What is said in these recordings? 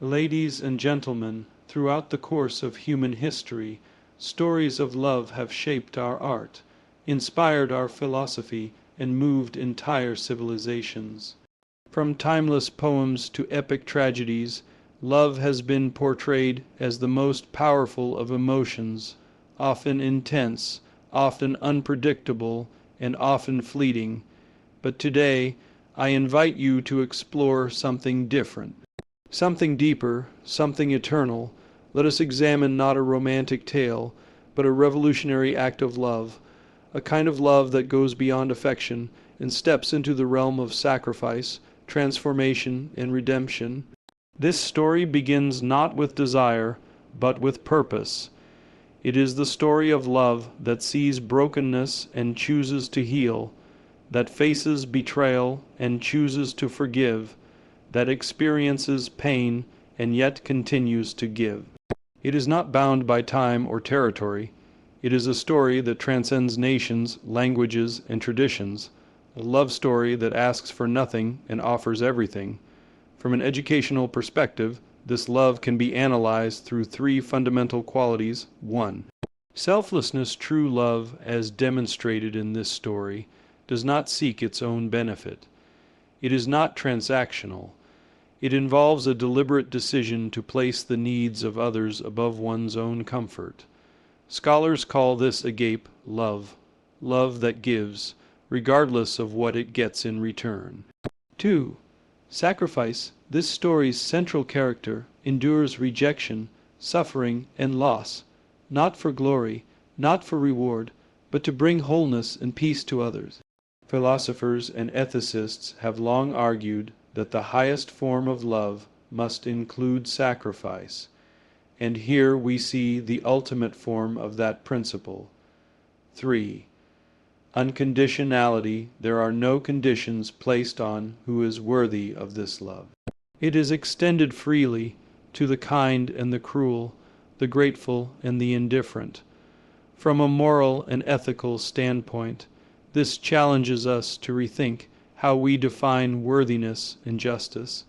Ladies and gentlemen, throughout the course of human history, stories of love have shaped our art, inspired our philosophy, and moved entire civilizations. From timeless poems to epic tragedies, love has been portrayed as the most powerful of emotions, often intense, often unpredictable, and often fleeting. But today, I invite you to explore something different. Something deeper, something eternal. Let us examine not a romantic tale, but a revolutionary act of love, a kind of love that goes beyond affection and steps into the realm of sacrifice, transformation, and redemption. This story begins not with desire, but with purpose. It is the story of love that sees brokenness and chooses to heal, that faces betrayal and chooses to forgive, that experiences pain and yet continues to give. It is not bound by time or territory. It is a story that transcends nations, languages, and traditions, a love story that asks for nothing and offers everything. From an educational perspective, this love can be analyzed through three fundamental qualities. 1. Selflessness. True love, as demonstrated in this story, does not seek its own benefit. It is not transactional. It involves a deliberate decision to place the needs of others above one's own comfort. Scholars call this agape love, love that gives, regardless of what it gets in return. 2. Sacrifice. This story's central character endures rejection, suffering, and loss, not for glory, not for reward, but to bring wholeness and peace to others. Philosophers and ethicists have long argued that the highest form of love must include sacrifice, and here we see the ultimate form of that principle. 3. Unconditionality. There are no conditions placed on who is worthy of this love. It is extended freely to the kind and the cruel, the grateful and the indifferent. From a moral and ethical standpoint, this challenges us to rethink how we define worthiness and justice.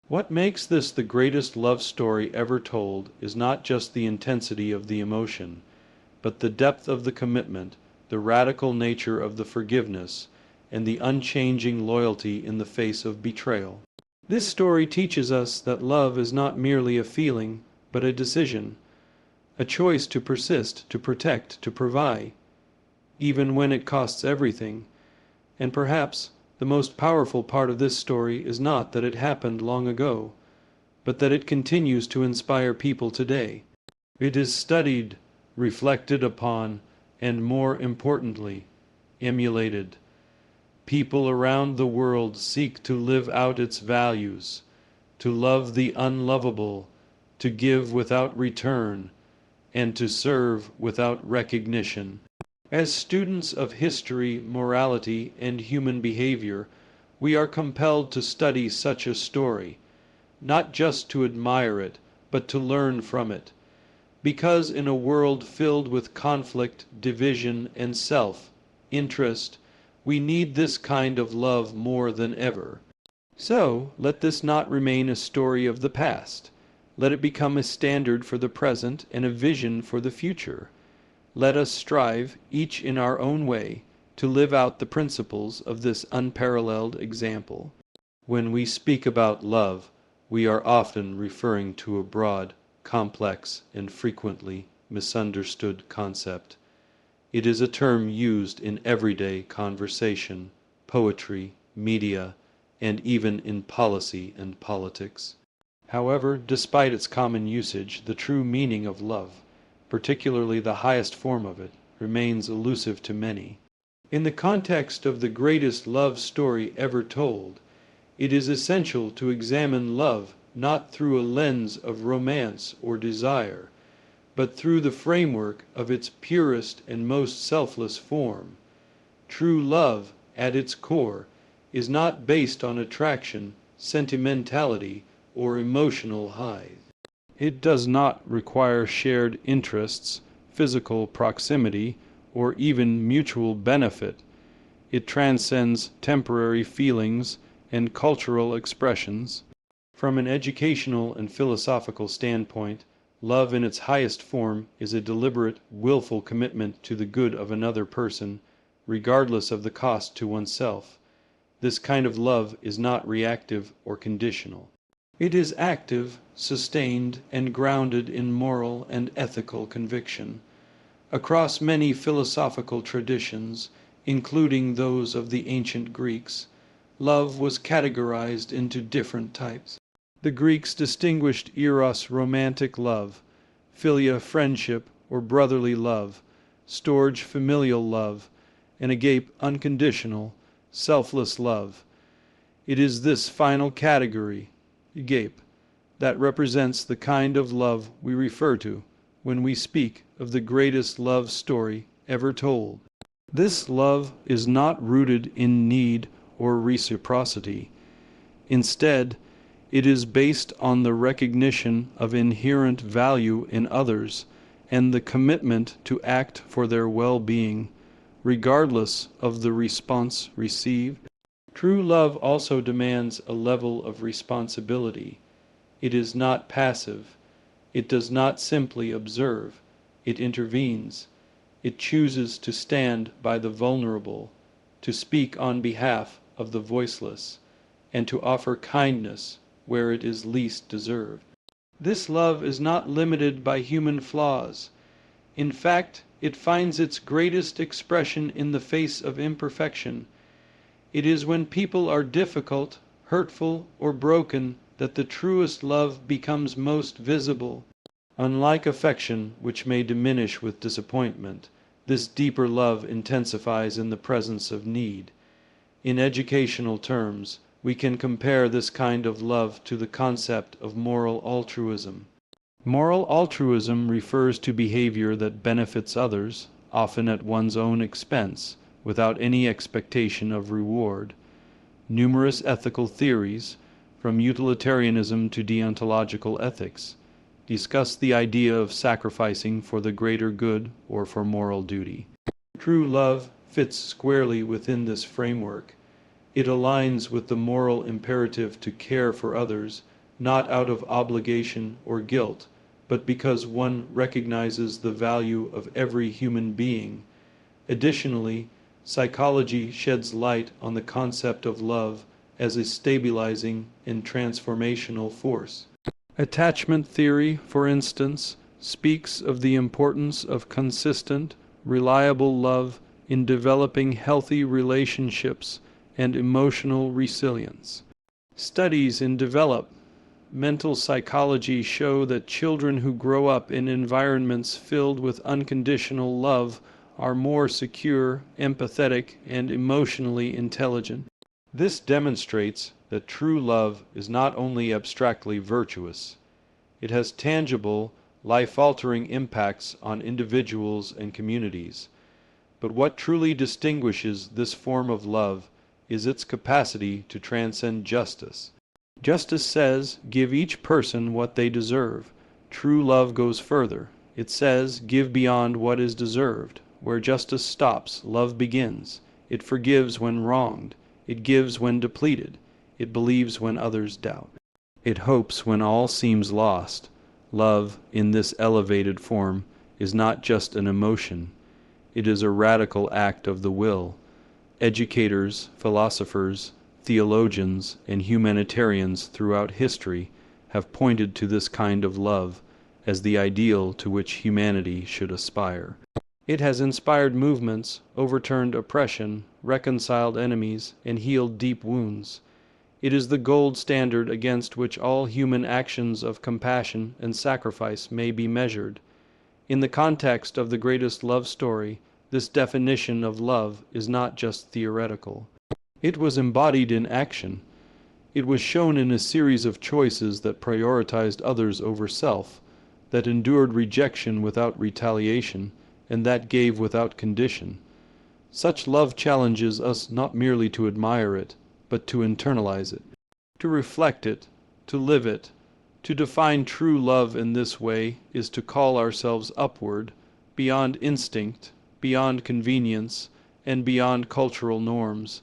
What makes this the greatest love story ever told is not just the intensity of the emotion, but the depth of the commitment, the radical nature of the forgiveness, and the unchanging loyalty in the face of betrayal. This story teaches us that love is not merely a feeling, but a decision, a choice to persist, to protect, to provide, even when it costs everything. And perhaps the most powerful part of this story is not that it happened long ago, but that it continues to inspire people today. It is studied, reflected upon, and more importantly, emulated. People around the world seek to live out its values, to love the unlovable, to give without return, and to serve without recognition. As students of history, morality, and human behavior, we are compelled to study such a story, not just to admire it, but to learn from it. Because in a world filled with conflict, division, and self-interest, we need this kind of love more than ever. So, let this not remain a story of the past. Let it become a standard for the present and a vision for the future. Let us strive, each in our own way, to live out the principles of this unparalleled example. When we speak about love, we are often referring to a broad, complex, and frequently misunderstood concept. It is a term used in everyday conversation, poetry, media, and even in policy and politics. However, despite its common usage, the true meaning of love, particularly the highest form of it, remains elusive to many. In the context of the greatest love story ever told, it is essential to examine love not through a lens of romance or desire, but through the framework of its purest and most selfless form. True love, at its core, is not based on attraction, sentimentality, or emotional highs. It does not require shared interests, physical proximity, or even mutual benefit. It transcends temporary feelings and cultural expressions. From an educational and philosophical standpoint, love in its highest form is a deliberate, willful commitment to the good of another person, regardless of the cost to oneself. This kind of love is not reactive or conditional. It is active, sustained, and grounded in moral and ethical conviction. Across many philosophical traditions, including those of the ancient Greeks, love was categorized into different types. The Greeks distinguished eros, romantic love; philia, friendship or brotherly love; storge, familial love; and agape, unconditional, selfless love. It is this final category, agape, that represents the kind of love we refer to when we speak of the greatest love story ever told. This love is not rooted in need or reciprocity. Instead, it is based on the recognition of inherent value in others and the commitment to act for their well-being, regardless of the response received. True love also demands a level of responsibility. It is not passive. It does not simply observe. It intervenes. It chooses to stand by the vulnerable, to speak on behalf of the voiceless, and to offer kindness where it is least deserved. This love is not limited by human flaws. In fact, it finds its greatest expression in the face of imperfection. It is when people are difficult, hurtful, or broken that the truest love becomes most visible. Unlike affection, which may diminish with disappointment, this deeper love intensifies in the presence of need. In educational terms, we can compare this kind of love to the concept of moral altruism. Moral altruism refers to behavior that benefits others, often at one's own expense, without any expectation of reward. Numerous ethical theories, from utilitarianism to deontological ethics, discuss the idea of sacrificing for the greater good or for moral duty. True love fits squarely within this framework. It aligns with the moral imperative to care for others, not out of obligation or guilt, but because one recognizes the value of every human being. Additionally, psychology sheds light on the concept of love as a stabilizing and transformational force. Attachment theory, for instance, speaks of the importance of consistent, reliable love in developing healthy relationships and emotional resilience. Studies in developmental psychology show that children who grow up in environments filled with unconditional love are more secure, empathetic, and emotionally intelligent. This demonstrates that true love is not only abstractly virtuous, it has tangible, life-altering impacts on individuals and communities. But what truly distinguishes this form of love is its capacity to transcend justice. Justice says, give each person what they deserve. True love goes further. It says, give beyond what is deserved. Where justice stops, love begins. It forgives when wronged. It gives when depleted. It believes when others doubt. It hopes when all seems lost. Love, in this elevated form, is not just an emotion. It is a radical act of the will. Educators, philosophers, theologians, and humanitarians throughout history have pointed to this kind of love as the ideal to which humanity should aspire. It has inspired movements, overturned oppression, reconciled enemies, and healed deep wounds. It is the gold standard against which all human actions of compassion and sacrifice may be measured. In the context of the greatest love story, this definition of love is not just theoretical. It was embodied in action. It was shown in a series of choices that prioritized others over self, that endured rejection without retaliation, and that gave without condition. Such love challenges us not merely to admire it, but to internalize it, to reflect it, to live it. To define true love in this way is to call ourselves upward, beyond instinct, beyond convenience, and beyond cultural norms.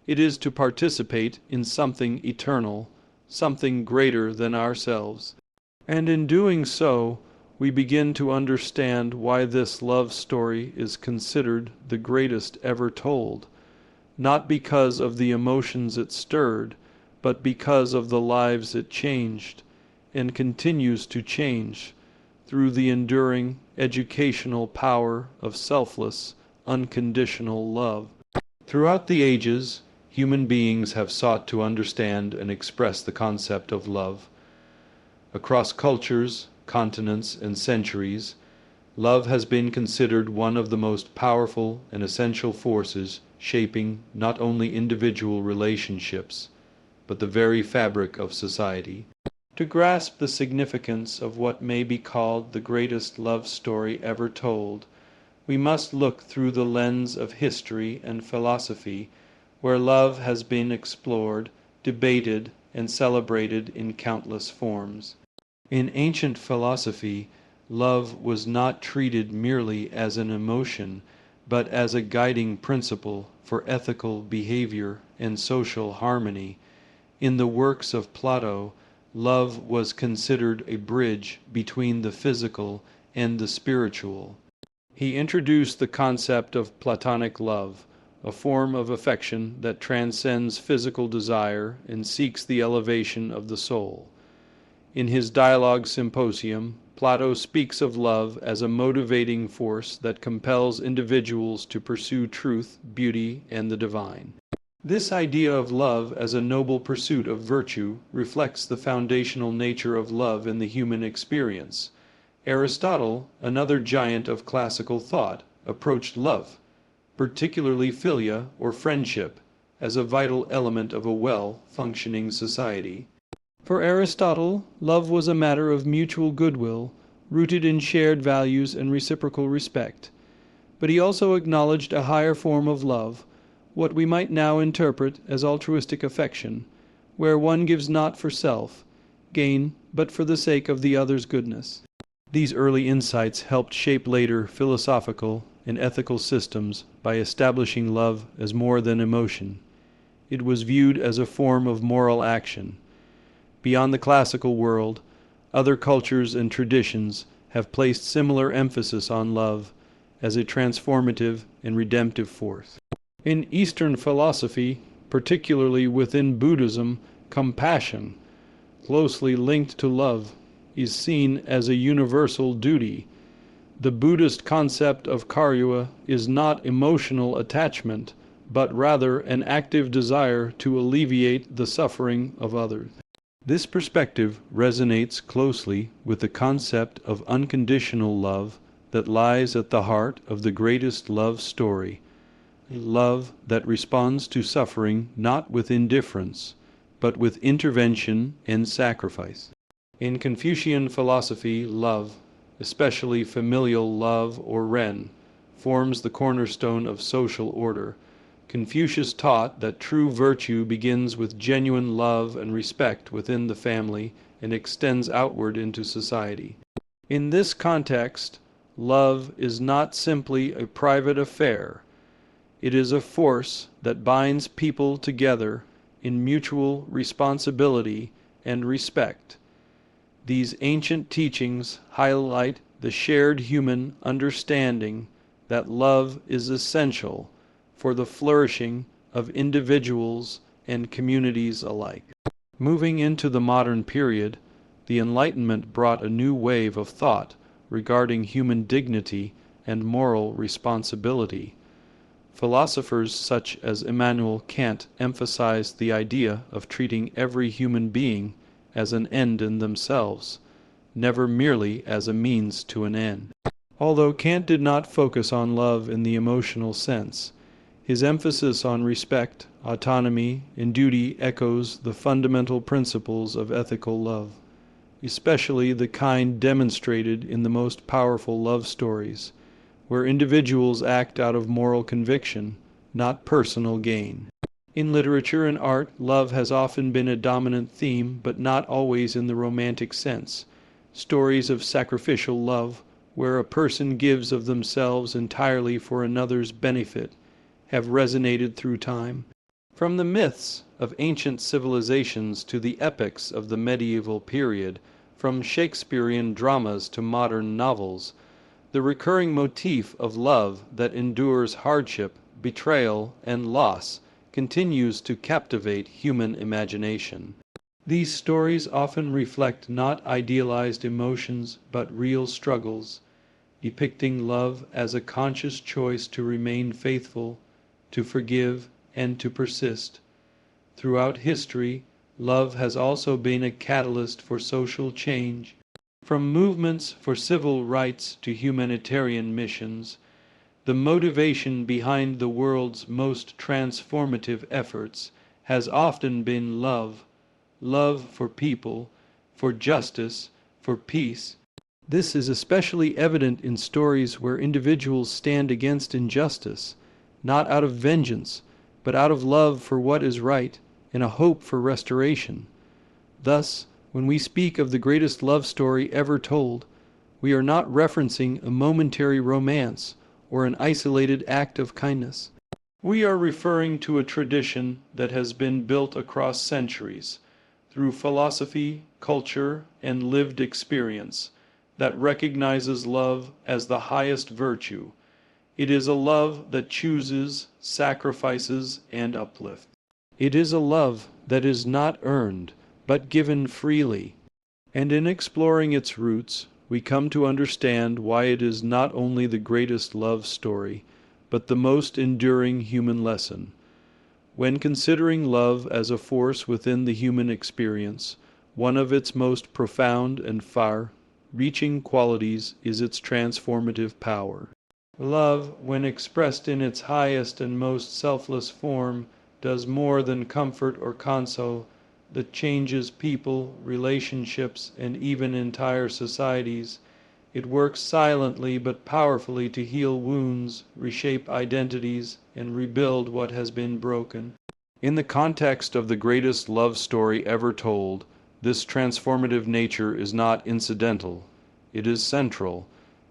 It is to participate in something eternal, something greater than ourselves. And in doing so, we begin to understand why this love story is considered the greatest ever told, not because of the emotions it stirred, but because of the lives it changed, and continues to change, through the enduring educational power of selfless, unconditional love. Throughout the ages, human beings have sought to understand and express the concept of love. Across cultures, continents, and centuries, love has been considered one of the most powerful and essential forces shaping not only individual relationships, but the very fabric of society. To grasp the significance of what may be called the greatest love story ever told, we must look through the lens of history and philosophy, where love has been explored, debated, and celebrated in countless forms. In ancient philosophy, love was not treated merely as an emotion, but as a guiding principle for ethical behavior and social harmony. In the works of Plato, love was considered a bridge between the physical and the spiritual. He introduced the concept of Platonic love, a form of affection that transcends physical desire and seeks the elevation of the soul. In his Dialogue Symposium, Plato speaks of love as a motivating force that compels individuals to pursue truth, beauty, and the divine. This idea of love as a noble pursuit of virtue reflects the foundational nature of love in the human experience. Aristotle, another giant of classical thought, approached love, particularly philia or friendship, as a vital element of a well-functioning society. For Aristotle, love was a matter of mutual goodwill, rooted in shared values and reciprocal respect. But he also acknowledged a higher form of love, what we might now interpret as altruistic affection, where one gives not for self gain, but for the sake of the other's goodness. These early insights helped shape later philosophical and ethical systems by establishing love as more than emotion. It was viewed as a form of moral action. Beyond the classical world, other cultures and traditions have placed similar emphasis on love as a transformative and redemptive force. In Eastern philosophy, particularly within Buddhism, compassion, closely linked to love, is seen as a universal duty. The Buddhist concept of karyuva is not emotional attachment, but rather an active desire to alleviate the suffering of others. This perspective resonates closely with the concept of unconditional love that lies at the heart of the greatest love story. Love that responds to suffering not with indifference, but with intervention and sacrifice. In Confucian philosophy, love, especially familial love or ren, forms the cornerstone of social order. Confucius taught that true virtue begins with genuine love and respect within the family and extends outward into society. In this context, love is not simply a private affair. It is a force that binds people together in mutual responsibility and respect. These ancient teachings highlight the shared human understanding that love is essential for the flourishing of individuals and communities alike. Moving into the modern period, the Enlightenment brought a new wave of thought regarding human dignity and moral responsibility. Philosophers such as Immanuel Kant emphasized the idea of treating every human being as an end in themselves, never merely as a means to an end. Although Kant did not focus on love in the emotional sense, his emphasis on respect, autonomy, and duty echoes the fundamental principles of ethical love, especially the kind demonstrated in the most powerful love stories, where individuals act out of moral conviction, not personal gain. In literature and art, love has often been a dominant theme, but not always in the romantic sense. Stories of sacrificial love, where a person gives of themselves entirely for another's benefit, have resonated through time. From the myths of ancient civilizations to the epics of the medieval period, from Shakespearean dramas to modern novels, the recurring motif of love that endures hardship, betrayal, and loss continues to captivate human imagination. These stories often reflect not idealized emotions but real struggles, depicting love as a conscious choice to remain faithful, to forgive, and to persist. Throughout history, love has also been a catalyst for social change. From movements for civil rights to humanitarian missions, the motivation behind the world's most transformative efforts has often been love, love for people, for justice, for peace. This is especially evident in stories where individuals stand against injustice, not out of vengeance, but out of love for what is right and a hope for restoration. Thus, when we speak of the greatest love story ever told, we are not referencing a momentary romance or an isolated act of kindness. We are referring to a tradition that has been built across centuries, through philosophy, culture, and lived experience, that recognizes love as the highest virtue. It is a love that chooses, sacrifices, and uplifts. It is a love that is not earned, but given freely. And in exploring its roots, we come to understand why it is not only the greatest love story, but the most enduring human lesson. When considering love as a force within the human experience, one of its most profound and far-reaching qualities is its transformative power. Love, when expressed in its highest and most selfless form, does more than comfort or console. That changes people, relationships, and even entire societies. It works silently but powerfully to heal wounds, reshape identities, and rebuild what has been broken. In the context of the greatest love story ever told, this transformative nature is not incidental. It is central.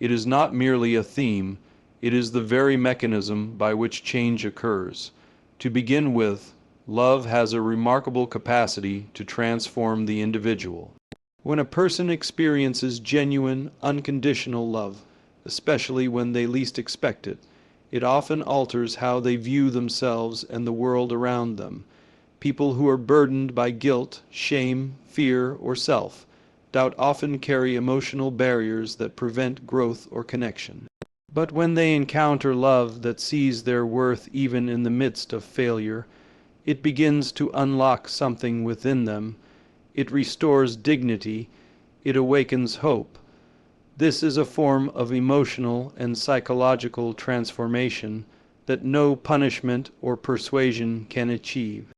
It is not merely a theme. It is the very mechanism by which change occurs. To begin with, love has a remarkable capacity to transform the individual. When a person experiences genuine, unconditional love, especially when they least expect it, it often alters how they view themselves and the world around them. People who are burdened by guilt, shame, fear, or self-doubt often carry emotional barriers that prevent growth or connection. But when they encounter love that sees their worth even in the midst of failure, it begins to unlock something within them. It restores dignity. It awakens hope. This is a form of emotional and psychological transformation that no punishment or persuasion can achieve.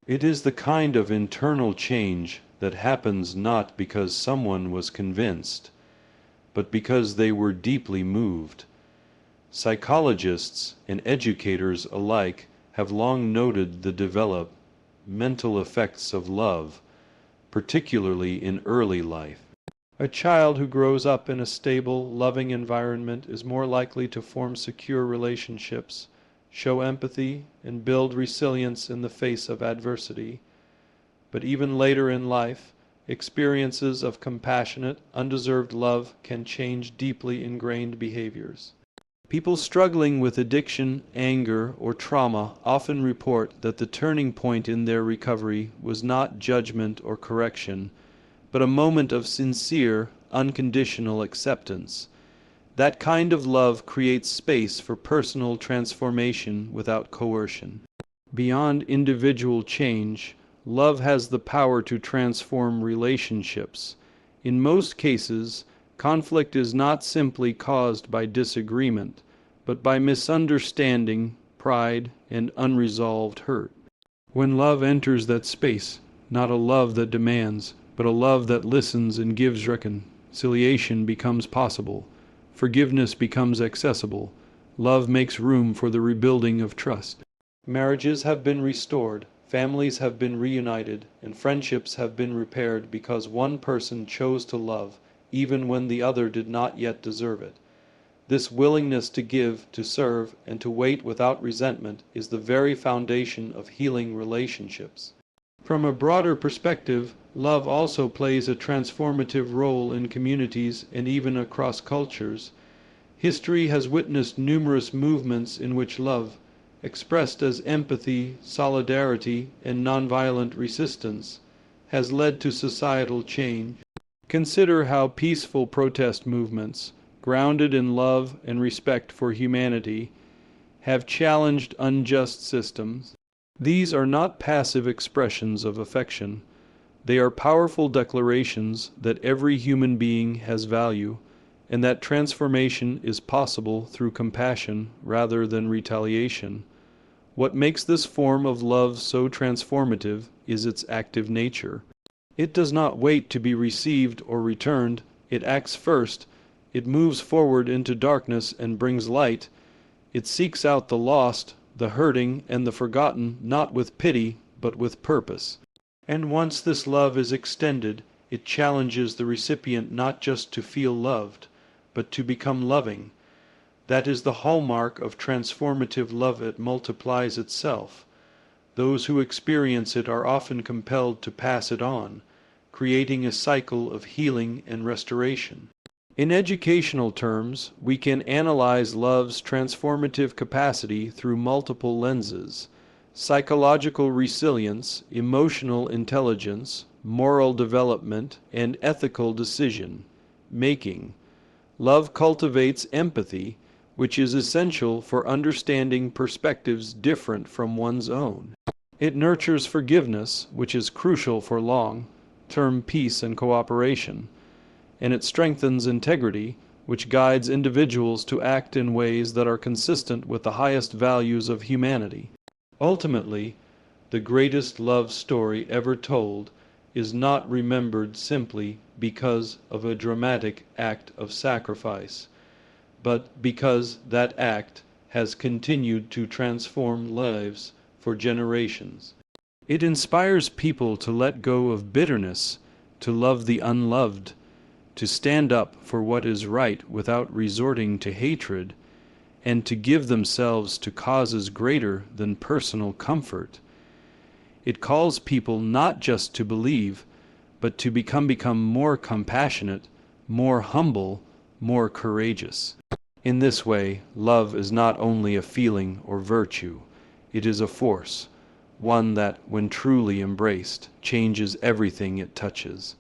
It is the kind of internal change that happens not because someone was convinced, but because they were deeply moved. Psychologists and educators alike have long noted the developmental effects of love, particularly in early life. A child who grows up in a stable, loving environment is more likely to form secure relationships, show empathy, and build resilience in the face of adversity. But even later in life, experiences of compassionate, undeserved love can change deeply ingrained behaviors. People struggling with addiction, anger, or trauma often report that the turning point in their recovery was not judgment or correction, but a moment of sincere, unconditional acceptance. That kind of love creates space for personal transformation without coercion. Beyond individual change, love has the power to transform relationships. In most cases, conflict is not simply caused by disagreement, but by misunderstanding, pride, and unresolved hurt. When love enters that space, not a love that demands, but a love that listens and gives, reconciliation becomes possible. Forgiveness becomes accessible. Love makes room for the rebuilding of trust. Marriages have been restored, families have been reunited, and friendships have been repaired because one person chose to love, even when the other did not yet deserve it. This willingness to give, to serve, and to wait without resentment is the very foundation of healing relationships. From a broader perspective, love also plays a transformative role in communities and even across cultures. History has witnessed numerous movements in which love, expressed as empathy, solidarity, and nonviolent resistance, has led to societal change. Consider how peaceful protest movements, grounded in love and respect for humanity, have challenged unjust systems. These are not passive expressions of affection. They are powerful declarations that every human being has value, and that transformation is possible through compassion rather than retaliation. What makes this form of love so transformative is its active nature. It does not wait to be received or returned. It acts first. It moves forward into darkness and brings light. It seeks out the lost, the hurting, and the forgotten, not with pity, but with purpose. And once this love is extended, it challenges the recipient not just to feel loved, but to become loving. That is the hallmark of transformative love. It multiplies itself. Those who experience it are often compelled to pass it on, creating a cycle of healing and restoration. In educational terms, we can analyze love's transformative capacity through multiple lenses: psychological resilience, emotional intelligence, moral development, and ethical decision making. Love cultivates empathy, which is essential for understanding perspectives different from one's own. It nurtures forgiveness, which is crucial for long-term peace and cooperation. And it strengthens integrity, which guides individuals to act in ways that are consistent with the highest values of humanity. Ultimately, the greatest love story ever told is not remembered simply because of a dramatic act of sacrifice, but because that act has continued to transform lives for generations. It inspires people to let go of bitterness, to love the unloved, to stand up for what is right without resorting to hatred, and to give themselves to causes greater than personal comfort. It calls people not just to believe, but to become more compassionate, more humble, more courageous. In this way, love is not only a feeling or virtue, it is a force, one that, when truly embraced, changes everything it touches.